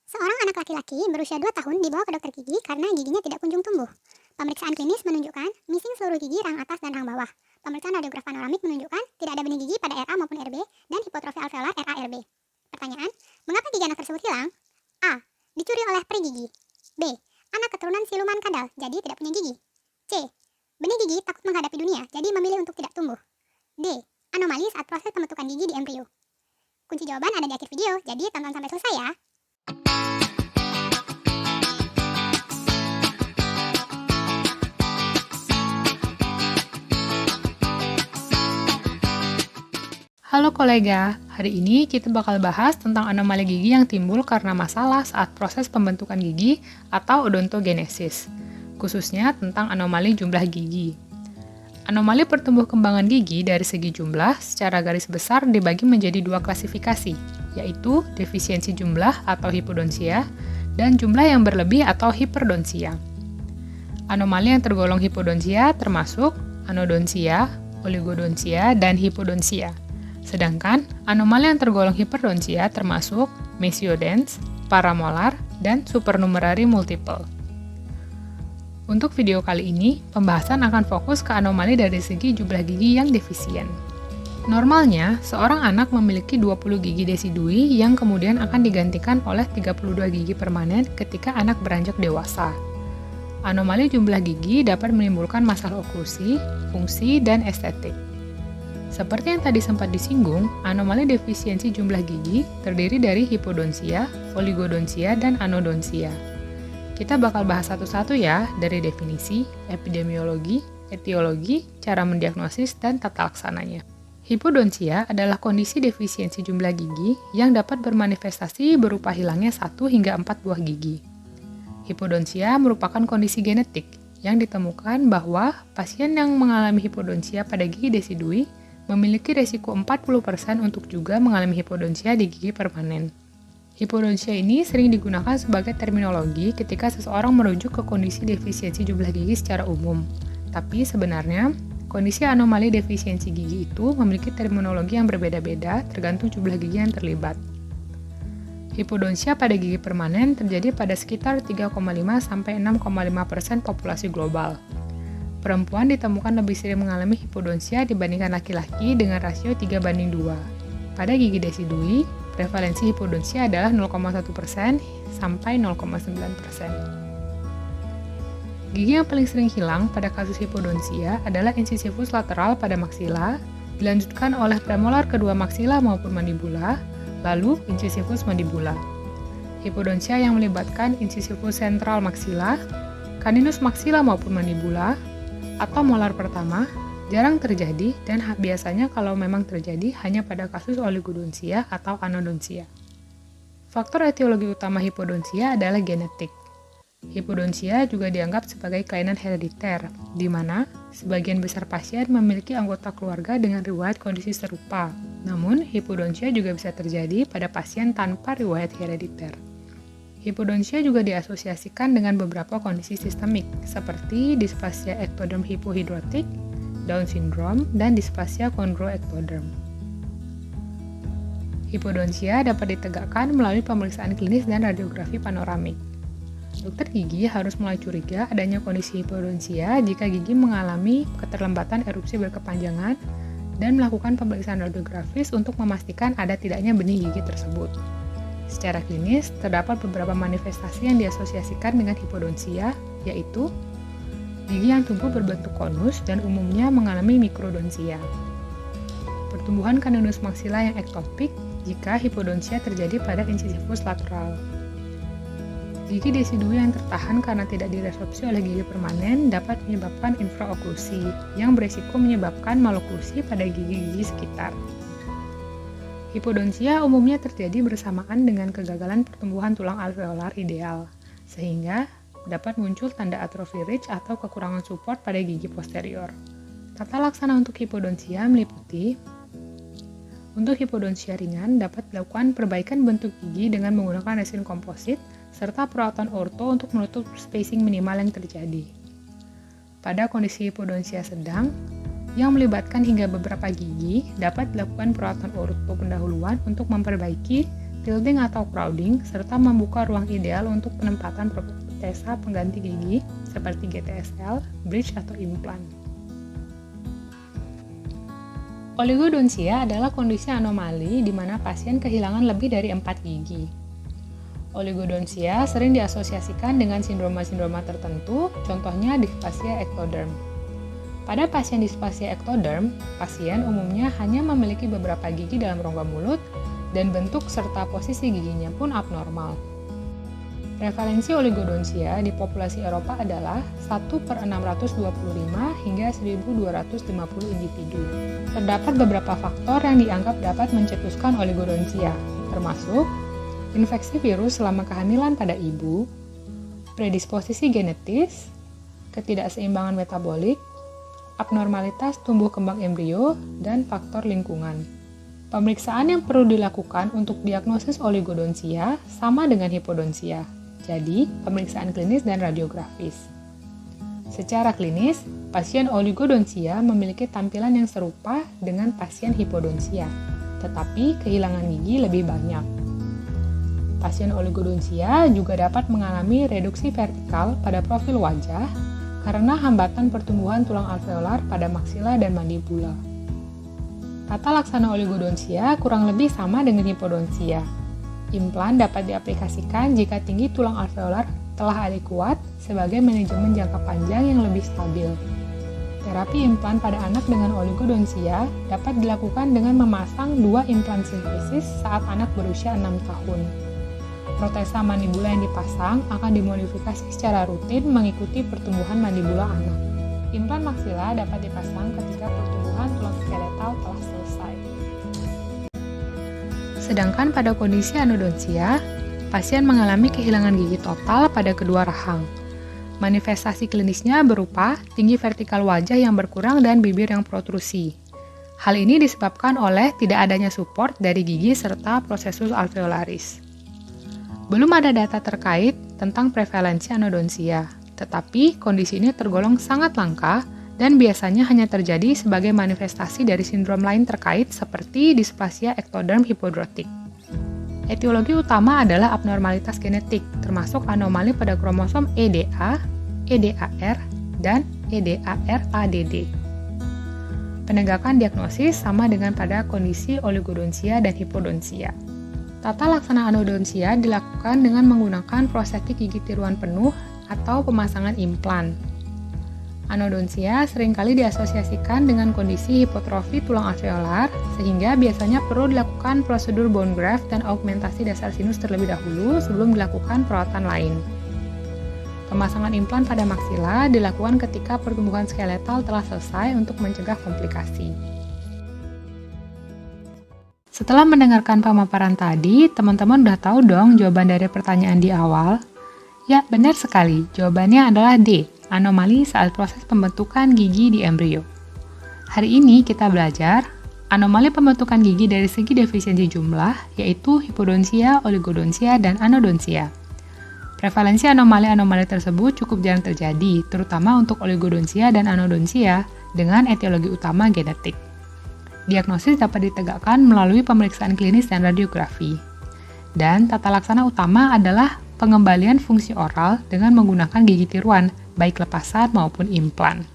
Seorang anak laki-laki berusia 2 tahun dibawa ke dokter gigi karena giginya tidak kunjung tumbuh. Pemeriksaan klinis menunjukkan missing seluruh gigi rang atas dan rang bawah. Pemeriksaan radiograf panoramik menunjukkan tidak ada benih gigi pada RA maupun RB dan hipotrofi alveolar RA-RB. Pertanyaan, mengapa gigi anak tersebut hilang? A. Dicuri oleh peri gigi. B. Anak keturunan siluman kadal, jadi tidak punya gigi. C. Benih gigi takut menghadapi dunia, jadi memilih untuk tidak tumbuh. D. Anomali saat proses pembentukan gigi di embrio. Kunci jawaban ada di akhir video, jadi tonton sampai selesai ya. Halo kolega, hari ini kita bakal bahas tentang anomali gigi yang timbul karena masalah saat proses pembentukan gigi atau odontogenesis, khususnya tentang anomali jumlah gigi. Anomali pertumbuh kembangan gigi dari segi jumlah secara garis besar dibagi menjadi dua klasifikasi, yaitu defisiensi jumlah atau hipodonsia dan jumlah yang berlebih atau hiperdonsia. Anomali yang tergolong hipodonsia termasuk anodonsia, oligodonsia, dan hipodonsia. Sedangkan anomali yang tergolong hiperdonsia termasuk mesiodens, paramolar, dan supernumerari multiple. Untuk video kali ini, pembahasan akan fokus ke anomali dari segi jumlah gigi yang defisien. Normalnya, seorang anak memiliki 20 gigi desidui yang kemudian akan digantikan oleh 32 gigi permanen ketika anak beranjak dewasa. Anomali jumlah gigi dapat menimbulkan masalah oklusi, fungsi, dan estetik. Seperti yang tadi sempat disinggung, anomali defisiensi jumlah gigi terdiri dari hipodonsia, oligodonsia, dan anodonsia. Kita bakal bahas satu-satu ya, dari definisi, epidemiologi, etiologi, cara mendiagnosis, dan tata laksananya. Hipodonsia adalah kondisi defisiensi jumlah gigi yang dapat bermanifestasi berupa hilangnya 1 hingga 4 buah gigi. Hipodonsia merupakan kondisi genetik yang ditemukan bahwa pasien yang mengalami hipodonsia pada gigi desidui memiliki resiko 40% untuk juga mengalami hipodonsia di gigi permanen. Hipodonsia ini sering digunakan sebagai terminologi ketika seseorang merujuk ke kondisi defisiensi jumlah gigi secara umum. Tapi sebenarnya, kondisi anomali defisiensi gigi itu memiliki terminologi yang berbeda-beda tergantung jumlah gigi yang terlibat. Hipodonsia pada gigi permanen terjadi pada sekitar 3,5-6,5% populasi global. Perempuan ditemukan lebih sering mengalami hipodonsia dibandingkan laki-laki dengan rasio 3:2. Pada gigi desidui, prevalensi hipodonsia adalah 0,1% sampai 0,9%. Gigi yang paling sering hilang pada kasus hipodonsia adalah incisivus lateral pada maksila, dilanjutkan oleh premolar kedua maksila maupun mandibula, lalu incisivus mandibula. Hipodonsia yang melibatkan incisivus sentral maksila, caninus maksila maupun mandibula, atau molar pertama jarang terjadi dan biasanya kalau memang terjadi hanya pada kasus oligodonsia atau anodonsia. Faktor etiologi utama hipodonsia adalah genetik. Hipodonsia juga dianggap sebagai kelainan herediter, di mana sebagian besar pasien memiliki anggota keluarga dengan riwayat kondisi serupa. Namun, hipodonsia juga bisa terjadi pada pasien tanpa riwayat herediter. Hipodonsia juga diasosiasikan dengan beberapa kondisi sistemik, seperti displasia ektoderm hipohidrotik, Down syndrome, dan displasia chondroektoderm. Hipodonsia dapat ditegakkan melalui pemeriksaan klinis dan radiografi panoramik. Dokter gigi harus mulai curiga adanya kondisi hipodonsia jika gigi mengalami keterlambatan erupsi berkepanjangan dan melakukan pemeriksaan radiografis untuk memastikan ada tidaknya benih gigi tersebut. Secara klinis, terdapat beberapa manifestasi yang diasosiasikan dengan hipodonsia, yaitu gigi yang tumbuh berbentuk konus dan umumnya mengalami mikrodonsia. Pertumbuhan caninus maksila yang ektopik jika hipodonsia terjadi pada incisivus lateral. Gigi desidui yang tertahan karena tidak diresorpsi oleh gigi permanen dapat menyebabkan infraoklusi, yang beresiko menyebabkan maloklusi pada gigi-gigi sekitar. Hipodonsia umumnya terjadi bersamaan dengan kegagalan pertumbuhan tulang alveolar ideal, sehingga dapat muncul tanda atrofi ridge atau kekurangan support pada gigi posterior. Tata laksana untuk hipodonsia meliputi: untuk hipodonsia ringan dapat dilakukan perbaikan bentuk gigi dengan menggunakan resin komposit serta perawatan orto untuk menutup spacing minimal yang terjadi. Pada kondisi hipodonsia sedang, yang melibatkan hingga beberapa gigi, dapat dilakukan perawatan orto pendahuluan untuk memperbaiki tilting atau crowding, serta membuka ruang ideal untuk penempatan protesa pengganti gigi seperti GTSL, bridge atau implan. Oligodontia adalah kondisi anomali di mana pasien kehilangan lebih dari 4 gigi. Oligodontia sering diasosiasikan dengan sindroma-sindroma tertentu, contohnya displasia ectoderm. Pada pasien displasia ectoderm, pasien umumnya hanya memiliki beberapa gigi dalam rongga mulut dan bentuk serta posisi giginya pun abnormal. Prevalensi oligodontia di populasi Eropa adalah 1/625 hingga 1.250 individu. Terdapat beberapa faktor yang dianggap dapat mencetuskan oligodontia, termasuk infeksi virus selama kehamilan pada ibu, predisposisi genetis, ketidakseimbangan metabolik, abnormalitas tumbuh kembang embrio, dan faktor lingkungan. Pemeriksaan yang perlu dilakukan untuk diagnosis oligodontia sama dengan hipodontia, jadi pemeriksaan klinis dan radiografis. Secara klinis, pasien oligodontia memiliki tampilan yang serupa dengan pasien hipodontia, tetapi kehilangan gigi lebih banyak. Pasien oligodontia juga dapat mengalami reduksi vertikal pada profil wajah karena hambatan pertumbuhan tulang alveolar pada maksila dan mandibula. Tata laksana oligodontia kurang lebih sama dengan hipodontia. Implan dapat diaplikasikan jika tinggi tulang alveolar telah adekuat sebagai manajemen jangka panjang yang lebih stabil. Terapi implan pada anak dengan oligodontia dapat dilakukan dengan memasang 2 implan sintesis saat anak berusia 6 tahun. Protesa mandibula yang dipasang akan dimodifikasi secara rutin mengikuti pertumbuhan mandibula anak. Implan maksila dapat dipasang ketika pertumbuhan tulang skeletal telah selesai. Sedangkan pada kondisi anodontia, pasien mengalami kehilangan gigi total pada kedua rahang. Manifestasi klinisnya berupa tinggi vertikal wajah yang berkurang dan bibir yang protrusi. Hal ini disebabkan oleh tidak adanya support dari gigi serta prosesus alveolaris. Belum ada data terkait tentang prevalensi anodontia, tetapi kondisi ini tergolong sangat langka dan biasanya hanya terjadi sebagai manifestasi dari sindrom lain terkait seperti displasia ectoderm hipodrotik. Etiologi utama adalah abnormalitas genetik, termasuk anomali pada kromosom EDA, EDAR, dan EDAR-ADD. Penegakan diagnosis sama dengan pada kondisi oligodontia dan hipodontia. Tata laksana anodontia dilakukan dengan menggunakan prostetik gigi tiruan penuh atau pemasangan implan. Anodontia seringkali diasosiasikan dengan kondisi hipotrofi tulang alveolar, sehingga biasanya perlu dilakukan prosedur bone graft dan augmentasi dasar sinus terlebih dahulu sebelum dilakukan perawatan lain. Pemasangan implan pada maksila dilakukan ketika pertumbuhan skeletal telah selesai untuk mencegah komplikasi. Setelah mendengarkan pemaparan tadi, teman-teman udah tahu dong jawaban dari pertanyaan di awal? Ya, benar sekali. Jawabannya adalah D. Anomali saat proses pembentukan gigi di embrio. Hari ini kita belajar anomali pembentukan gigi dari segi defisiensi jumlah, yaitu hipodontia, oligodontia, dan anodontia. Prevalensi anomali-anomali tersebut cukup jarang terjadi, terutama untuk oligodontia dan anodontia dengan etiologi utama genetik. Diagnosis dapat ditegakkan melalui pemeriksaan klinis dan radiografi. Dan tata laksana utama adalah pengembalian fungsi oral dengan menggunakan gigi tiruan, baik lepasan maupun implan.